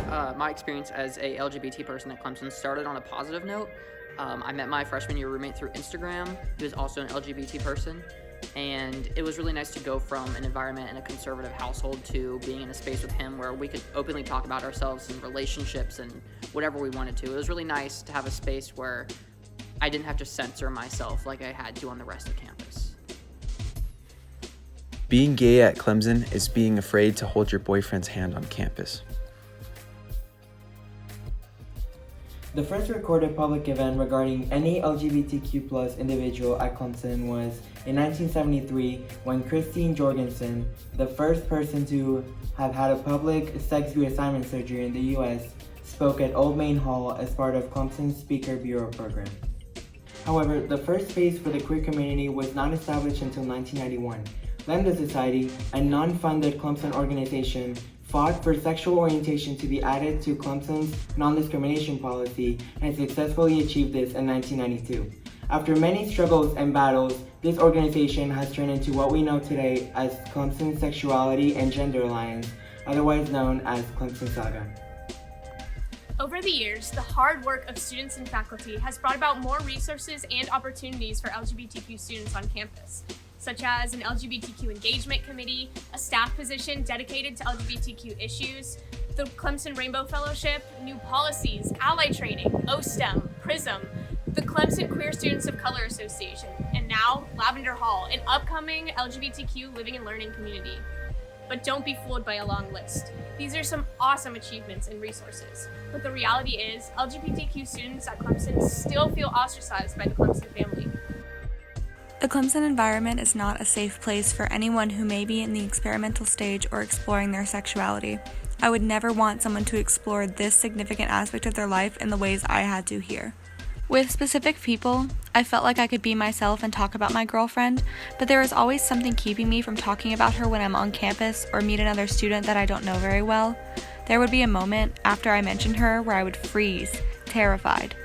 my experience as a LGBT person at Clemson started on a positive note. I met my freshman year roommate through Instagram, who is also an LGBT person, and it was really nice to go from an environment in a conservative household to being in a space with him where we could openly talk about ourselves and relationships and whatever we wanted to. It was really nice to have a space where I didn't have to censor myself like I had to on the rest of campus. Being gay at Clemson is being afraid to hold your boyfriend's hand on campus. The first recorded public event regarding any LGBTQ+ individual at Clemson was in 1973 when Christine Jorgensen, the first person to have had a public sex reassignment surgery in the U.S., spoke at Old Main Hall as part of Clemson's Speaker Bureau program. However, the first space for the queer community was not established until 1991. Lambda Society, a non-funded Clemson organization, fought for sexual orientation to be added to Clemson's non-discrimination policy and successfully achieved this in 1992. After many struggles and battles, this organization has turned into what we know today as Clemson Sexuality and Gender Alliance, otherwise known as Clemson Saga. Over the years, the hard work of students and faculty has brought about more resources and opportunities for LGBTQ students on campus, such as an LGBTQ engagement committee, a staff position dedicated to LGBTQ issues, the Clemson Rainbow Fellowship, new policies, ally training, oSTEM, PRISM, the Clemson Queer Students of Color Association, and now Lavender Hall, an upcoming LGBTQ living and learning community. But don't be fooled by a long list. These are some awesome achievements and resources. But the reality is, LGBTQ students at Clemson still feel ostracized by the Clemson family. The Clemson environment is not a safe place for anyone who may be in the experimental stage or exploring their sexuality. I would never want someone to explore this significant aspect of their life in the ways I had to here. With specific people, I felt like I could be myself and talk about my girlfriend, but there is always something keeping me from talking about her when I'm on campus or meet another student that I don't know very well. There would be a moment after I mentioned her where I would freeze, terrified.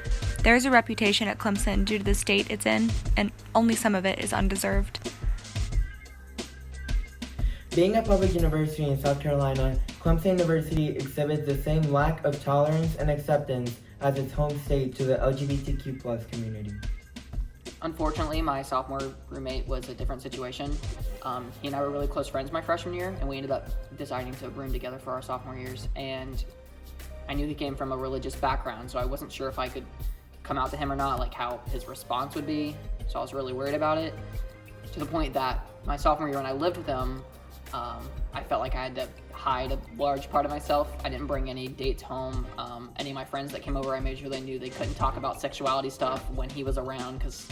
There is a reputation at Clemson due to the state it's in, and only some of it is undeserved. Being a public university in South Carolina, Clemson University exhibits the same lack of tolerance and acceptance as its home state to the LGBTQ+ community. Unfortunately, my sophomore roommate was a different situation. He and I were really close friends my freshman year, and we ended up deciding to room together for our sophomore years. And I knew he came from a religious background, so I wasn't sure if I could come out to him or not, like how his response would be. So I was really worried about it, to the point that my sophomore year when I lived with him, I felt like I had to hide a large part of myself. I didn't bring any dates home. Any of my friends that came over, I made sure they knew they couldn't talk about sexuality stuff when he was around, because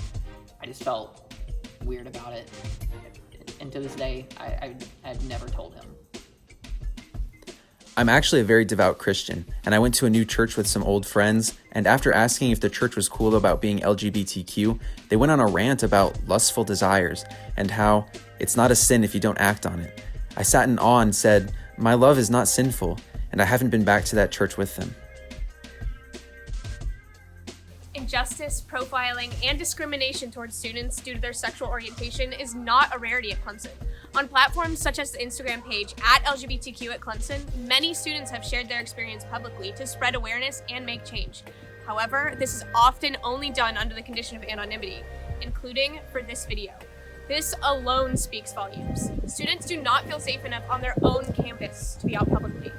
I just felt weird about it. And to this day, I've never told him. I'm actually a very devout Christian, and I went to a new church with some old friends, and after asking if the church was cool about being LGBTQ, they went on a rant about lustful desires and how it's not a sin if you don't act on it. I sat in awe and said, "My love is not sinful," and I haven't been back to that church with them. Injustice, profiling, and discrimination towards students due to their sexual orientation is not a rarity at Clemson. On platforms such as the Instagram page @LGBTQ at Clemson, many students have shared their experience publicly to spread awareness and make change. However, this is often only done under the condition of anonymity, including for this video. This alone speaks volumes. Students do not feel safe enough on their own campus to be out publicly.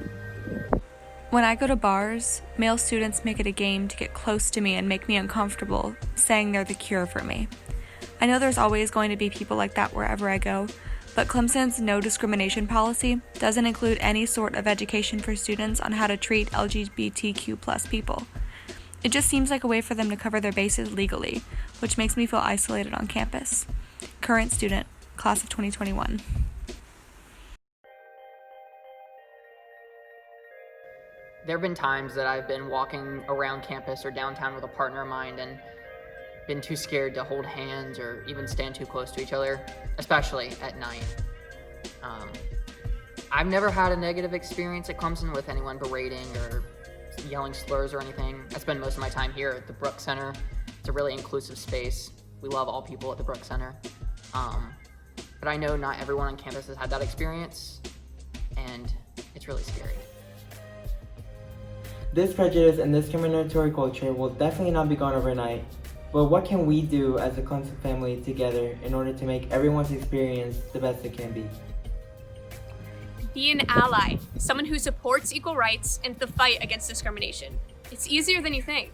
When I go to bars, male students make it a game to get close to me and make me uncomfortable, saying they're the cure for me. I know there's always going to be people like that wherever I go, but Clemson's no discrimination policy doesn't include any sort of education for students on how to treat LGBTQ+ people. It just seems like a way for them to cover their bases legally, which makes me feel isolated on campus. Current student, class of 2021. There have been times that I've been walking around campus or downtown with a partner of mine and been too scared to hold hands or even stand too close to each other, especially at night. I've never had a negative experience at Clemson with anyone berating or yelling slurs or anything. I spend most of my time here at the Brooks Center. It's a really inclusive space. We love all people at the Brooks Center. But I know not everyone on campus has had that experience, and it's really scary. This prejudice and discriminatory culture will definitely not be gone overnight, but what can we do as a Clemson family together in order to make everyone's experience the best it can be? Be an ally, someone who supports equal rights and the fight against discrimination. It's easier than you think.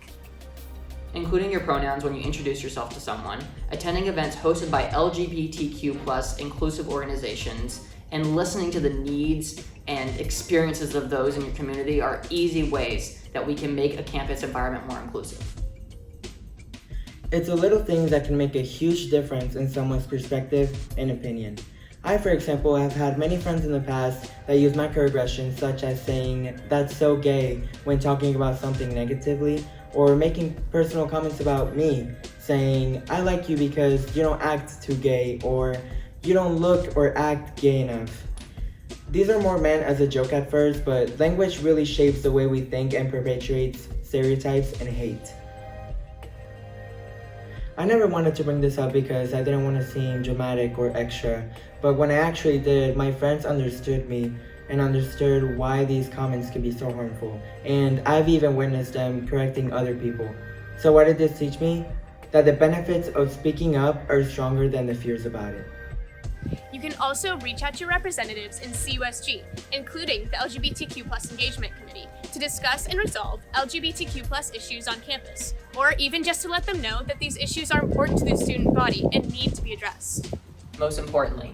Including your pronouns when you introduce yourself to someone, attending events hosted by LGBTQ+ inclusive organizations, and listening to the needs and experiences of those in your community are easy ways that we can make a campus environment more inclusive. It's the little things that can make a huge difference in someone's perspective and opinion. I, for example, have had many friends in the past that use microaggressions such as saying, "that's so gay," when talking about something negatively, or making personal comments about me, saying, "I like you because you don't act too gay," or "you don't look or act gay enough." These are more meant as a joke at first, but language really shapes the way we think and perpetuates stereotypes and hate. I never wanted to bring this up because I didn't want to seem dramatic or extra, but when I actually did, my friends understood me and understood why these comments could be so harmful, and I've even witnessed them correcting other people. So what did this teach me? That the benefits of speaking up are stronger than the fears about it. You can also reach out to your representatives in CUSG, including the LGBTQ+ Engagement Committee, to discuss and resolve LGBTQ+ issues on campus, or even just to let them know that these issues are important to the student body and need to be addressed. Most importantly,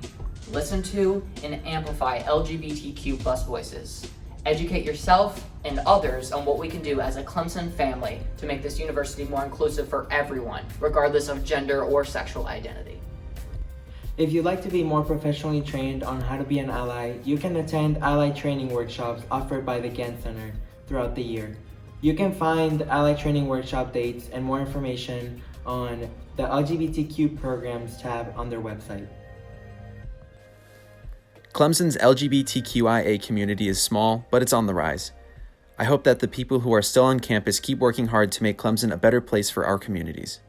listen to and amplify LGBTQ+ voices. Educate yourself and others on what we can do as a Clemson family to make this university more inclusive for everyone, regardless of gender or sexual identity. If you'd like to be more professionally trained on how to be an ally, you can attend ally training workshops offered by the Gantt Center throughout the year. You can find ally training workshop dates and more information on the LGBTQ programs tab on their website. Clemson's LGBTQIA community is small, but it's on the rise. I hope that the people who are still on campus keep working hard to make Clemson a better place for our communities.